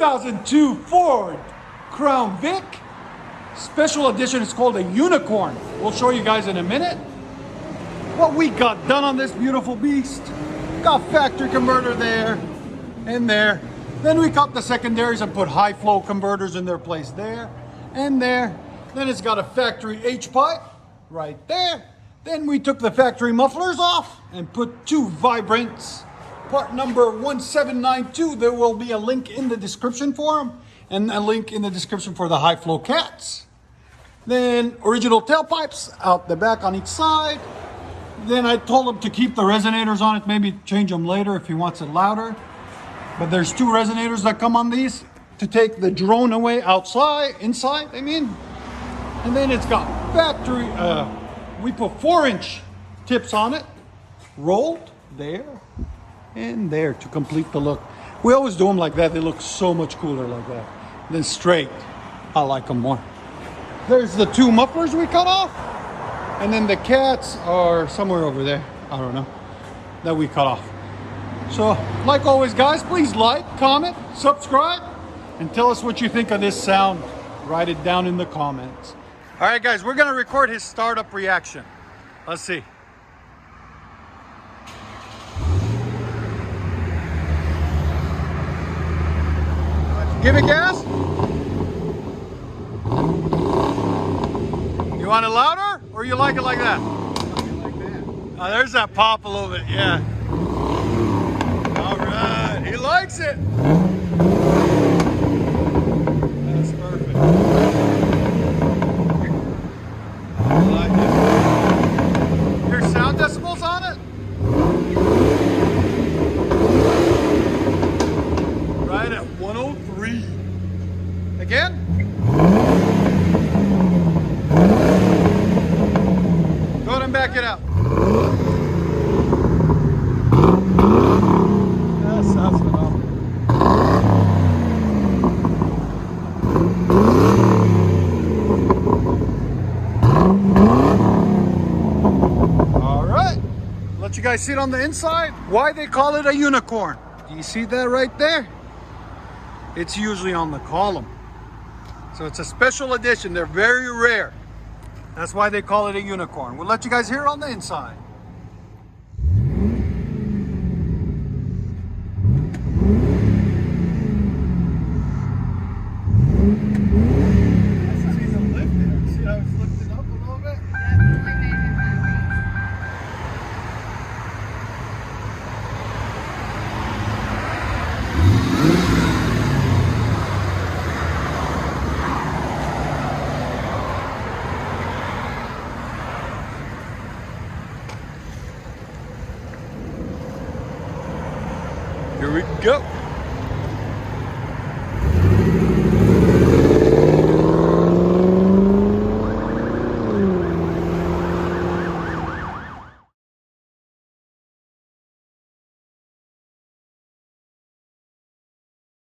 2002 Ford Crown Vic. Special edition is called a Unicorn. We'll show you guys in a minute what we got done on this beautiful beast. Got factory converter there and there. Then we cut the secondaries and put high flow converters in their place there and there. Then it's got a factory H-pipe right there. Then we took the factory mufflers off and put two vibrants. Part number 1792. There will be a link in the description for them and a link in the description for the high flow cats. Then original tailpipes out the back on each side. Then I told him to keep the resonators on it, maybe change them later if he wants it louder. But there's two resonators that come on these to take the drone away inside, I mean. And then it's got factory, we put 4-inch tips on it, rolled there and there to complete the look. We always do them like that. They look so much cooler like that. Then straight, I like them more. There's the two mufflers we cut off. And then the cats are somewhere over there. I don't know, that we cut off. So like always guys, please like, comment, subscribe, and tell us what you think of this sound. Write it down in the comments. All right guys, we're gonna record his startup reaction. Let's see. Give it gas. You want it louder or you like it like that? Like that. Oh, there's that pop a little bit, yeah. All right, he likes it. That's perfect. I like it. Here's sound decibels on it. Right at 103. Again. Go ahead and back it out. That sounds phenomenal. All right. Let you guys see it on the inside. Why they call it a unicorn. Do you see that right there? It's usually on the column. So it's a special edition. They're very rare. That's why they call it a unicorn. We'll let you guys hear it on the inside. See the lift there? See how it's lifted up a little bit? Here we go.